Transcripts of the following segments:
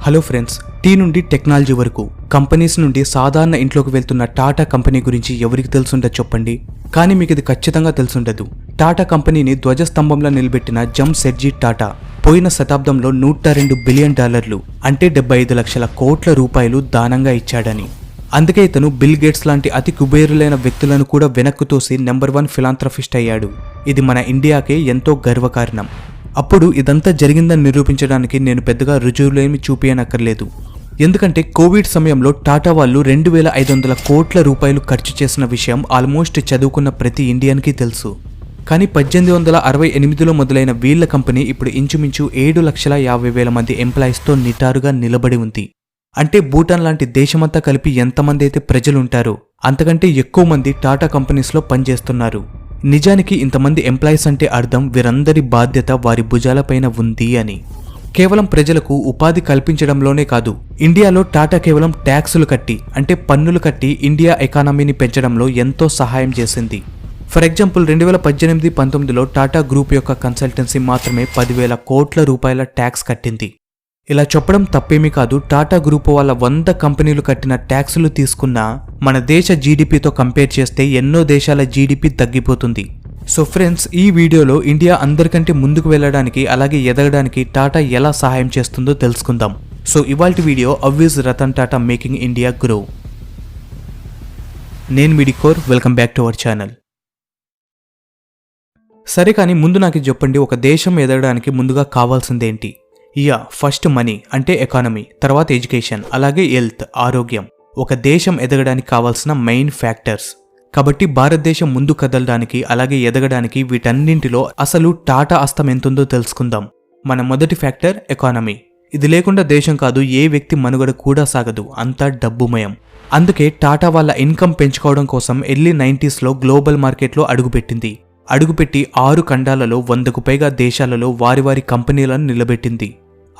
Hello friends, tea నుండి technology వరకు companies నుండి సాధారణ ఇంట్లోకి వెళ్తున్న టాటా కంపెనీ గురించి ఎవరికి తెలుసుండదు చెప్పండి. కానీ మీకు ఇది ఖచ్చితంగా తెలుసుండదు. టాటా కంపెనీని ధ్వజస్తంభంలో నిలబెట్టిన జమ్షెడ్జీ టాటా పోయిన శతాబ్దంలో $102 బిలియన్ అంటే 75 లక్షల కోట్ల రూపాయలు దానంగా ఇచ్చాడని. అందుకే ఇతను బిల్ గేట్స్ లాంటి అతి కుబేరులైన వ్యక్తులను కూడా వెనక్కు తోసి నెంబర్ 1 ఫిలాంథ్రఫిస్ట్ అయ్యాడు. ఇది మన ఇండియాకే ఎంతో గర్వకారణం. అప్పుడు ఇదంతా జరిగిందని నిరూపించడానికి నేను పెద్దగా రుజువులేమి చూపించనక్కర్లేదు. ఎందుకంటే కోవిడ్ సమయంలో టాటా వాళ్ళు 2500 కోట్ల రూపాయలు ఖర్చు చేసిన విషయం ఆల్మోస్ట్ చదువుకున్న ప్రతి ఇండియన్కి తెలుసు. కానీ 1868లో మొదలైన వీళ్ల కంపెనీ ఇప్పుడు ఇంచుమించు 7,50,000 మంది ఎంప్లాయీస్తో నిటారుగా నిలబడి ఉంది. అంటే భూటాన్ లాంటి దేశమంతా కలిపి ఎంతమంది అయితే ప్రజలుంటారో అంతకంటే ఎక్కువ మంది టాటా కంపెనీస్లో పనిచేస్తున్నారు. నిజానికి ఇంతమంది ఎంప్లాయీస్ అంటే అర్థం వీరందరి బాధ్యత వారి భుజాలపైన ఉంది అని. కేవలం ప్రజలకు ఉపాధి కల్పించడంలోనే కాదు, ఇండియాలో టాటా కేవలం ట్యాక్సులు కట్టి అంటే పన్నులు కట్టి ఇండియా ఎకానమీని పెంచడంలో ఎంతో సహాయం చేసింది. ఫర్ ఎగ్జాంపుల్ 2018-19లో టాటా గ్రూప్ యొక్క కన్సల్టెన్సీ మాత్రమే 10,000 కోట్ల రూపాయల ట్యాక్స్ కట్టింది. ఇలా చెప్పడం తప్పేమీ కాదు. టాటా గ్రూప్ వాళ్ళ 100 కంపెనీలు కట్టిన ట్యాక్సులు తీసుకున్నా మన దేశ జీడిపితో కంపేర్ చేస్తే ఎన్నో దేశాల జీడిపి తగ్గిపోతుంది. సో ఫ్రెండ్స్, ఈ వీడియోలో ఇండియా అందరికంటే ముందుకు వెళ్ళడానికి అలాగే ఎదగడానికి టాటా ఎలా సహాయం చేస్తుందో తెలుసుకుందాం. సో ఇవాల్టి video how is Ratan Tata making India grow. నేను మీ డికోర్, welcome back to our channel. సరే, కానీ ముందు నాకు చెప్పండి, ఒక దేశం ఎదగడానికి ముందుగా కావాల్సిందేంటి? ఫస్ట్ మనీ అంటే ఎకానమీ, తర్వాత ఎడ్యుకేషన్, అలాగే హెల్త్ ఆరోగ్యం ఒక దేశం ఎదగడానికి కావాల్సిన మెయిన్ ఫ్యాక్టర్స్. కాబట్టి భారతదేశం ముందు కదలడానికి అలాగే ఎదగడానికి వీటన్నింటిలో అసలు టాటా అస్తం ఎంతుందో తెలుసుకుందాం. మన మొదటి ఫ్యాక్టర్ ఎకానమీ. ఇది లేకుండా దేశం కాదు, ఏ వ్యక్తి మనుగడ కూడా సాగదు, అంతా డబ్బుమయం. అందుకే టాటా వాళ్ళ ఇన్కమ్ పెంచుకోవడం కోసం ఎర్లీ 90sలో గ్లోబల్ మార్కెట్లో అడుగుపెట్టి 6 ఖండాలలో 100కు పైగా దేశాలలో వారి కంపెనీలను నిలబెట్టింది.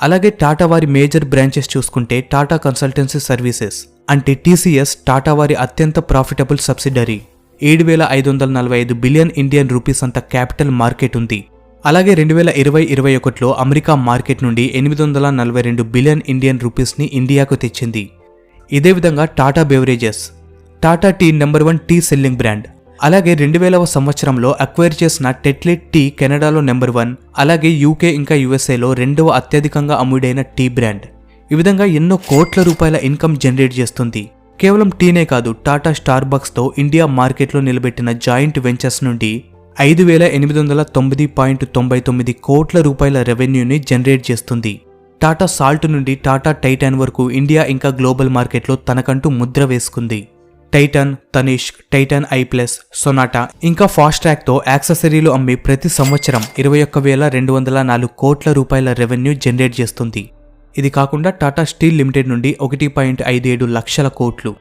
అలాగే టాటా వారి మేజర్ బ్రాంచెస్ చూసుకుంటే టాటా కన్సల్టెన్సీ సర్వీసెస్ అంటే TCS టాటా వారి అత్యంత profitable subsidiary. 7,545 billion Indian rupees అంత క్యాపిటల్ మార్కెట్ ఉంది. అలాగే 2020-21లో అమెరికా మార్కెట్ నుండి 842 బిలియన్ ఇండియన్ రూపీస్ని ఇండియాకు తెచ్చింది. ఇదే విధంగా Tata beverages, Tata tea number 1 tea selling brand. అలాగే 2000వ సంవత్సరంలో అక్వైర్ చేసిన టెట్లీ టీ కెనడాలో నెంబర్ 1, అలాగే UK ఇంకా USAలో 2వ అత్యధికంగా అమ్ముడైన టీ బ్రాండ్. ఈ విధంగా ఎన్నో కోట్ల రూపాయల ఇన్కమ్ జనరేట్ చేస్తుంది. కేవలం టీనే కాదు, టాటా స్టార్బక్స్తో ఇండియా మార్కెట్లో నిలబెట్టిన జాయింట్ వెంచర్స్ నుండి 5,890.99 కోట్ల రూపాయల రెవెన్యూని జనరేట్ చేస్తుంది. టాటా సాల్ట్ నుండి టాటా టైటాన్ వరకు ఇండియా ఇంకా గ్లోబల్ మార్కెట్లో తనకంటూ ముద్ర వేసుకుంది. Titan, Tanishq, Titan I+, Sonata ఇంకా ఫాస్ట్ ట్రాక్తో యాక్సెసరీలు అమ్మి ప్రతి సంవత్సరం 21,204 కోట్ల రూపాయల రెవెన్యూ జనరేట్ చేస్తుంది. ఇది కాకుండా టాటా స్టీల్ లిమిటెడ్ నుండి 1.57 లక్షల కోట్లు.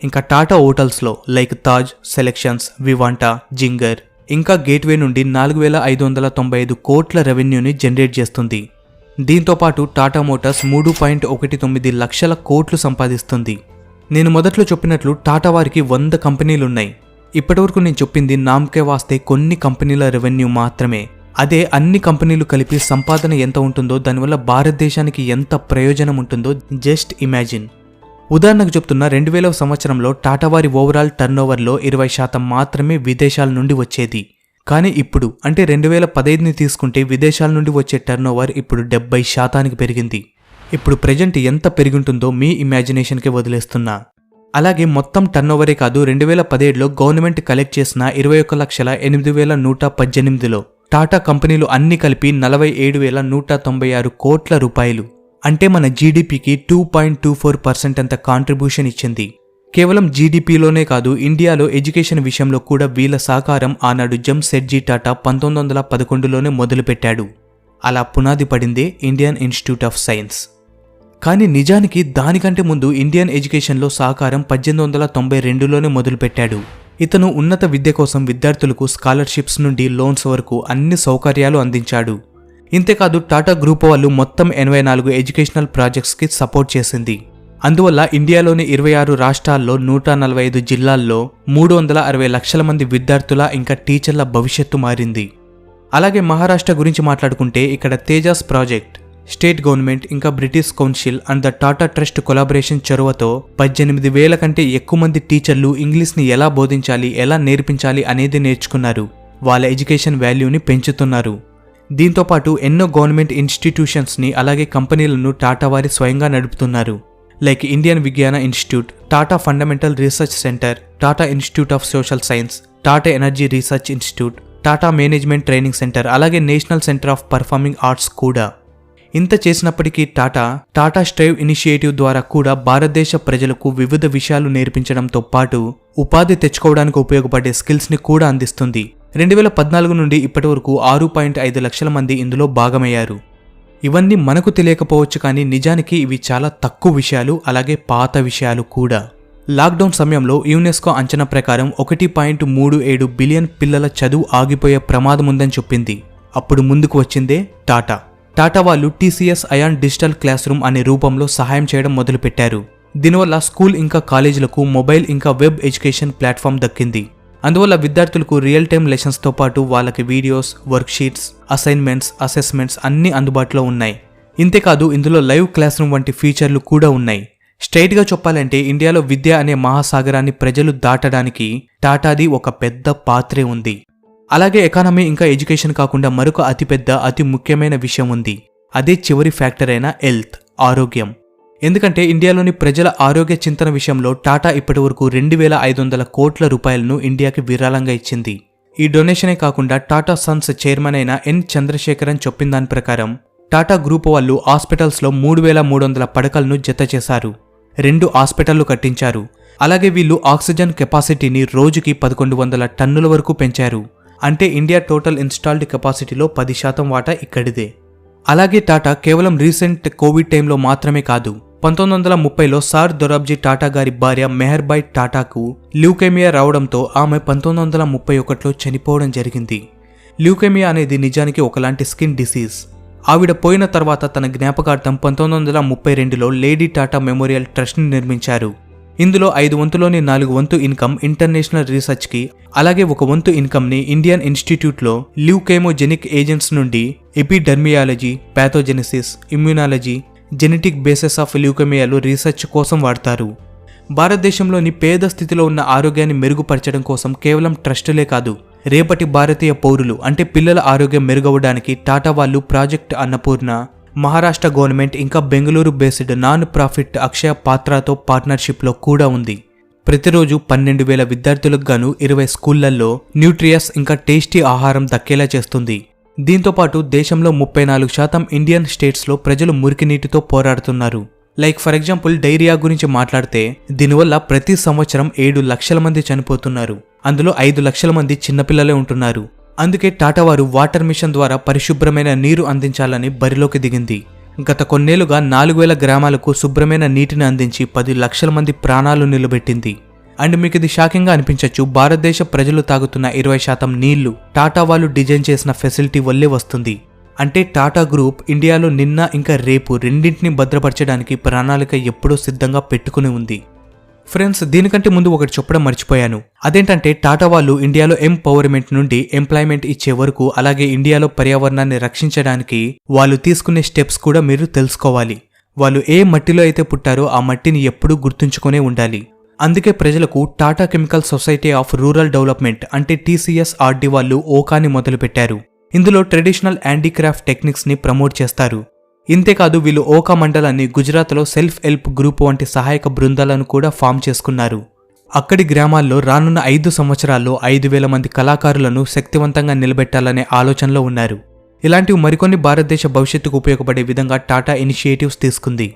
ఇంకా టాటా హోటల్స్లో లైక్ తాజ్, సెలెక్షన్స్, వివాంటా, జింగర్ ఇంకా గేట్వే నుండి 4,595 కోట్ల రెవెన్యూని జనరేట్ చేస్తుంది. దీంతోపాటు టాటా మోటార్స్ 3.19 లక్షల కోట్లు సంపాదిస్తుంది. నేను మొదట్లో చెప్పినట్లు టాటా వారికి 100 కంపెనీలున్నాయి. ఇప్పటివరకు నేను చెప్పింది నామకే వాస్తే కొన్ని కంపెనీల రెవెన్యూ మాత్రమే. అదే అన్ని కంపెనీలు కలిపి సంపాదన ఎంత ఉంటుందో, దానివల్ల భారతదేశానికి ఎంత ప్రయోజనం ఉంటుందో జస్ట్ ఇమాజిన్. ఉదాహరణకు చెప్తున్నా, 2000వ సంవత్సరంలో టాటా వారి ఓవరాల్ టర్నోవర్లో 20% మాత్రమే విదేశాల నుండి వచ్చేది. కానీ ఇప్పుడు అంటే 2015ని తీసుకుంటే విదేశాల నుండి వచ్చే టర్నోవర్ ఇప్పుడు 70% పెరిగింది. ఇప్పుడు ప్రెజెంట్ ఎంత పెరిగింటుందో మీ ఇమాజినేషన్కే వదిలేస్తున్నా. అలాగే మొత్తం టర్నోవరే కాదు, 2017లో గవర్నమెంట్ కలెక్ట్ చేసిన 21,08,118లో టాటా కంపెనీలు అన్ని కలిపి 47,196 కోట్ల రూపాయలు అంటే మన జీడిపికి 2.24% అంత కాంట్రిబ్యూషన్ ఇచ్చింది. కేవలం జీడిపిలోనే కాదు, ఇండియాలో ఎడ్యుకేషన్ విషయంలో కూడా వీళ్ళ సహకారం ఆనాడు జమ్షెడ్జీ టాటా 1911లోనే మొదలుపెట్టాడు. అలా పునాది పడిందే ఇండియన్ ఇన్స్టిట్యూట్ ఆఫ్ సైన్స్. కానీ నిజానికి దానికంటే ముందు ఇండియన్ ఎడ్యుకేషన్లో సహకారం 1892లోనే మొదలుపెట్టాడు. ఇతను ఉన్నత విద్య కోసం విద్యార్థులకు స్కాలర్షిప్స్ నుండి లోన్స్ వరకు అన్ని సౌకర్యాలు అందించాడు. ఇంతేకాదు, టాటా గ్రూప్ వాళ్ళు మొత్తం 84 ఎడ్యుకేషనల్ ప్రాజెక్ట్స్కి సపోర్ట్ చేసింది. అందువల్ల ఇండియాలోని 26 రాష్ట్రాల్లో 145 జిల్లాల్లో 360 లక్షల మంది విద్యార్థుల ఇంకా టీచర్ల భవిష్యత్తు మారింది. అలాగే మహారాష్ట్ర గురించి మాట్లాడుకుంటే ఇక్కడ తేజాస్ ప్రాజెక్ట్ స్టేట్ గవర్నమెంట్ ఇంకా British council and the Tata trust collaboration చొరవతో 18,000 కంటే ఎక్కువ మంది టీచర్లు ఇంగ్లీష్ని ఎలా బోధించాలి, ఎలా నేర్పించాలి అనేది నేర్చుకున్నారు. వాళ్ళ ఎడ్యుకేషన్ వాల్యూని పెంచుతున్నారు. దీంతోపాటు ఎన్నో గవర్నమెంట్ ఇన్స్టిట్యూషన్స్ని అలాగే కంపెనీలను టాటా వారి స్వయంగా నడుపుతున్నారు. Like Indian Vigyan institute, Tata fundamental research centre, Tata institute of social science, Tata energy research institute, Tata management training centre, అలాగే national centre of performing arts కూడా. ఇంత చేసినప్పటికీ టాటా స్ట్రైవ్ ఇనిషియేటివ్ ద్వారా కూడా భారతదేశ ప్రజలకు వివిధ విషయాలు నేర్పించడంతో పాటు ఉపాధి తెచ్చుకోవడానికి ఉపయోగపడే స్కిల్స్ని కూడా అందిస్తుంది. 2014 నుండి ఇప్పటి వరకు 6.5 లక్షల మంది ఇందులో భాగమయ్యారు. ఇవన్నీ మనకు తెలియకపోవచ్చు, కానీ నిజానికి ఇవి చాలా తక్కువ విషయాలు, అలాగే పాత విషయాలు కూడా. లాక్డౌన్ సమయంలో యునెస్కో అంచనా ప్రకారం 1.37 బిలియన్ పిల్లల చదువు ఆగిపోయే ప్రమాదం ఉందని చెప్పింది. అప్పుడు ముందుకు వచ్చిందే టాటా వాళ్ళు TCS iON digital class room అనే రూపంలో సహాయం చేయడం మొదలుపెట్టారు. దీనివల్ల స్కూల్ ఇంకా కాలేజీలకు మొబైల్ ఇంకా వెబ్ ఎడ్యుకేషన్ ప్లాట్ఫామ్ దక్కింది. అందువల్ల విద్యార్థులకు రియల్ టైమ్ లెసన్స్తో పాటు వాళ్ళకి వీడియోస్, వర్క్షీట్స్, అసైన్మెంట్స్, అసెస్మెంట్స్ అన్నీ అందుబాటులో ఉన్నాయి. ఇంతేకాదు ఇందులో లైవ్ క్లాస్ రూమ్ వంటి ఫీచర్లు కూడా ఉన్నాయి. స్ట్రైట్గా చెప్పాలంటే ఇండియాలో విద్య అనే మహాసాగరాన్ని ప్రజలు దాటడానికి టాటాది ఒక పెద్ద పాత్రే ఉంది. అలాగే ఎకానమీ ఇంకా ఎడ్యుకేషన్ కాకుండా మరొక అతిపెద్ద అతి ముఖ్యమైన విషయం ఉంది. అదే చివరి ఫ్యాక్టర్ అయిన హెల్త్, ఆరోగ్యం. ఎందుకంటే ఇండియాలోని ప్రజల ఆరోగ్య చింతన విషయంలో టాటా ఇప్పటివరకు 2,500 కోట్ల రూపాయలను ఇండియాకి విరాళంగా ఇచ్చింది. ఈ డొనేషనే కాకుండా టాటా సన్స్ చైర్మన్ అయిన ఎన్ చంద్రశేఖరన్ చెప్పిన దాని ప్రకారం టాటా గ్రూప్ వాళ్ళు హాస్పిటల్స్లో 3,300 పడకలను జత చేశారు. 2 హాస్పిటళ్లు కట్టించారు. అలాగే వీళ్ళు ఆక్సిజన్ కెపాసిటీని రోజుకి 1,100 టన్నుల వరకు పెంచారు. అంటే ఇండియా టోటల్ ఇన్స్టాల్డ్ కెపాసిటీలో 10% వాటా ఇక్కడిదే. అలాగే టాటా కేవలం రీసెంట్ కోవిడ్ టైంలో మాత్రమే కాదు, 1930లో సార్ దొరాబ్జీ టాటా గారి భార్య మెహర్బాయ్ టాటాకు ల్యూకేమియా రావడంతో ఆమె 1931లో చనిపోవడం జరిగింది. ల్యూకేమియా అనేది నిజానికి ఒకలాంటి స్కిన్ డిసీజ్. ఆవిడ పోయిన తర్వాత తన జ్ఞాపకార్థం 1932లో లేడీ టాటా మెమోరియల్ ట్రస్ట్ని నిర్మించారు. ఇందులో 5 వంతులోని 4 వంతు ఇన్కమ్ ఇంటర్నేషనల్ రీసెర్చ్కి, అలాగే 1 వంతు ఇన్కమ్ని ఇండియన్ ఇన్స్టిట్యూట్లో ల్యూకేమోజెనిక్ ఏజెంట్స్ నుండి epidemiology, pathogenesis, immunology, genetic bases of ల్యూకేమియాలో రీసెర్చ్ కోసం వాడతారు. భారతదేశంలోని పేద స్థితిలో ఉన్న ఆరోగ్యాన్ని మెరుగుపరచడం కోసం కేవలం ట్రస్టులే కాదు, రేపటి భారతీయ పౌరులు అంటే పిల్లల ఆరోగ్యం మెరుగవడానికి టాటా వాళ్ళు ప్రాజెక్ట్ అన్నపూర్ణ, మహారాష్ట్ర గవర్నమెంట్ ఇంకా బెంగళూరు బేస్డ్ నాన్ ప్రాఫిట్ అక్షయ పాత్రతో పార్ట్నర్షిప్లో కూడా ఉంది. ప్రతిరోజు 12,000 విద్యార్థులకు గాను 20 స్కూళ్లలో న్యూట్రియస్ ఇంకా టేస్టీ ఆహారం దక్కేలా చేస్తుంది. దీంతోపాటు దేశంలో 34% ఇండియన్ స్టేట్స్లో ప్రజలు మురికి నీటితో పోరాడుతున్నారు. లైక్ ఫర్ ఎగ్జాంపుల్ డైరియా గురించి మాట్లాడితే దీనివల్ల ప్రతి సంవత్సరం 7 లక్షల మంది చనిపోతున్నారు. అందులో 5 లక్షల మంది చిన్నపిల్లలే ఉంటున్నారు. అందుకే టాటా వారు వాటర్ మిషన్ ద్వారా పరిశుభ్రమైన నీరు అందించాలని బరిలోకి దిగింది. గత కొన్నేళ్లుగా 4,000 గ్రామాలకు శుభ్రమైన నీటిని అందించి 10 లక్షల మంది ప్రాణాలు నిలబెట్టింది. అండ్ మీకు ఇది షాకింగ్గా అనిపించవచ్చు, భారతదేశ ప్రజలు తాగుతున్న 20% నీళ్లు టాటా వాళ్ళు డిజైన్ చేసిన ఫెసిలిటీ వల్లే వస్తుంది. అంటే టాటా గ్రూప్ ఇండియాలో నిన్న ఇంకా రేపు రెండింటిని భద్రపరచడానికి ప్రణాళిక ఎప్పుడో సిద్ధంగా పెట్టుకుని ఉంది. ఫ్రెండ్స్, దీనికంటే ముందు ఒకటి చెప్పడం మర్చిపోయాను. అదేంటంటే టాటా వాళ్ళు ఇండియాలో ఎంపవర్మెంట్ నుండి ఎంప్లాయ్మెంట్ ఇచ్చే వరకు, అలాగే ఇండియాలో పర్యావరణాన్ని రక్షించడానికి వాళ్ళు తీసుకునే స్టెప్స్ కూడా మీరు తెలుసుకోవాలి. వాళ్ళు ఏ మట్టిలో అయితే పుట్టారో ఆ మట్టిని ఎప్పుడూ గుర్తుంచుకునే ఉండాలి. అందుకే ప్రజలకు Tata chemical society of rural development అంటే TCSRD వాళ్ళు ఓకాని మొదలుపెట్టారు. ఇందులో ట్రెడిషనల్ హ్యాండీక్రాఫ్ట్ టెక్నిక్స్ ని ప్రమోట్ చేస్తారు. ఇంతేకాదు వీళ్ళు ఓకా మండలాన్ని గుజరాత్లో సెల్ఫ్ హెల్ప్ గ్రూప్ వంటి సహాయక బృందాలను కూడా ఫామ్ చేసుకున్నారు. అక్కడి గ్రామాల్లో రానున్న 5 సంవత్సరాల్లో 5,000 మంది కళాకారులను శక్తివంతంగా నిలబెట్టాలనే ఆలోచనలో ఉన్నారు. ఇలాంటివి మరికొన్ని భారతదేశ భవిష్యత్తుకు ఉపయోగపడే విధంగా టాటా ఇనిషియేటివ్స్ తీసుకుంది.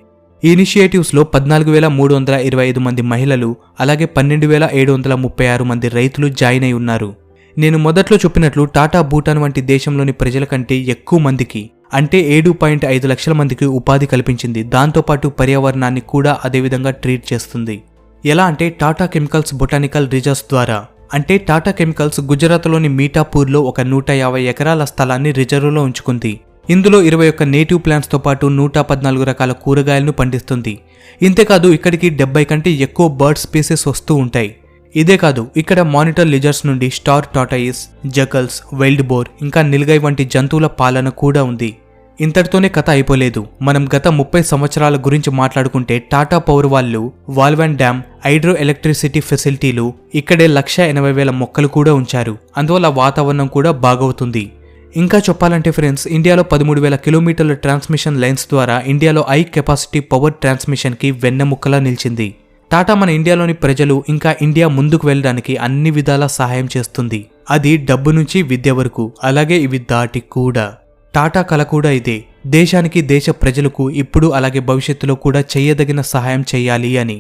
ఈ ఇనిషియేటివ్స్లో 14,325 మంది మహిళలు, అలాగే 12,736 మంది రైతులు జాయిన్ అయి ఉన్నారు. నేను మొదట్లో చెప్పినట్లు టాటా భూటాన్ వంటి దేశంలోని ప్రజల కంటే ఎక్కువ మందికి అంటే 7.5 లక్షల మందికి ఉపాధి కల్పించింది. దాంతోపాటు పర్యావరణాన్ని కూడా అదేవిధంగా ట్రీట్ చేస్తుంది. ఎలా అంటే టాటా కెమికల్స్ బొటానికల్ రిజర్వ్స్ ద్వారా. అంటే టాటా కెమికల్స్ గుజరాత్లోని మీఠాపూర్లో ఒక 150 ఎకరాల స్థలాన్ని రిజర్వ్లో ఉంచుకుంది. ఇందులో 21 నేటివ్ ప్లాంట్స్తో పాటు 114 రకాల కూరగాయలను పండిస్తుంది. ఇంతేకాదు ఇక్కడికి 70 కంటే ఎక్కువ బర్డ్ స్పీసెస్ వస్తూ ఉంటాయి. ఇదే కాదు, ఇక్కడ మానిటర్ లిజర్స్ నుండి స్టార్ టాటాయిస్, జకల్స్, వైల్డ్ బోర్ ఇంకా నిల్గై వంటి జంతువుల పాలన కూడా ఉంది. ఇంతటితోనే కథ అయిపోలేదు. మనం గత 30 సంవత్సరాల గురించి మాట్లాడుకుంటే టాటా పవర్ వాళ్ళు వాల్వాన్ డ్యామ్, హైడ్రో ఎలక్ట్రిసిటీ ఫెసిలిటీలు, ఇక్కడే 1,80,000 మొక్కలు కూడా ఉంచారు. అందువల్ల వాతావరణం కూడా బాగవుతుంది. ఇంకా చెప్పాలంటే ఫ్రెండ్స్, ఇండియాలో 13,000 కిలోమీటర్ల ట్రాన్స్మిషన్ లైన్స్ ద్వారా ఇండియాలో హై కెపాసిటీ పవర్ ట్రాన్స్మిషన్కి వెన్నెముక్కలా నిలిచింది. టాటా మన ఇండియాలోని ప్రజలు ఇంకా ఇండియా ముందుకు వెళ్ళడానికి అన్ని విధాలా సహాయం చేస్తుంది. అది డబ్బు నుంచి విద్య వరకు, అలాగే ఇవి దాటి కూడా. టాటా కల కూడా ఇదే, దేశానికి, దేశ ప్రజలకు ఇప్పుడు అలాగే భవిష్యత్తులో కూడా చేయదగిన సహాయం చేయాలి అని.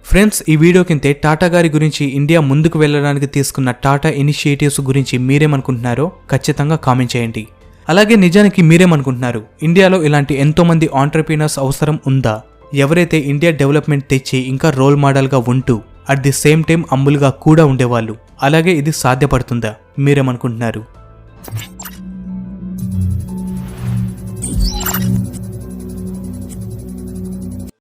ఫ్రెండ్స్, ఈ వీడియో కింద టాటా గారి గురించి, ఇండియా ముందుకు వెళ్ళడానికి తీసుకున్న టాటా ఇనిషియేటివ్స్ గురించి మీరేమనుకుంటున్నారో ఖచ్చితంగా కామెంట్ చేయండి. అలాగే నిజానికి మీరేమనుకుంటున్నారు? ఇండియాలో ఇలాంటి ఎంతోమంది ఆంటర్‌ప్రీనర్స్ అవసరం ఉందా? ఎవరైతే ఇండియా డెవలప్మెంట్ తెచ్చి ఇంకా రోల్ మోడల్గా ఉంటూ అట్ ది సేమ్ టైం అమ్ములుగా కూడా ఉండేవాళ్ళు. అలాగే ఇది సాధ్యపడుతుందా? మీరేమనుకుంటున్నారు?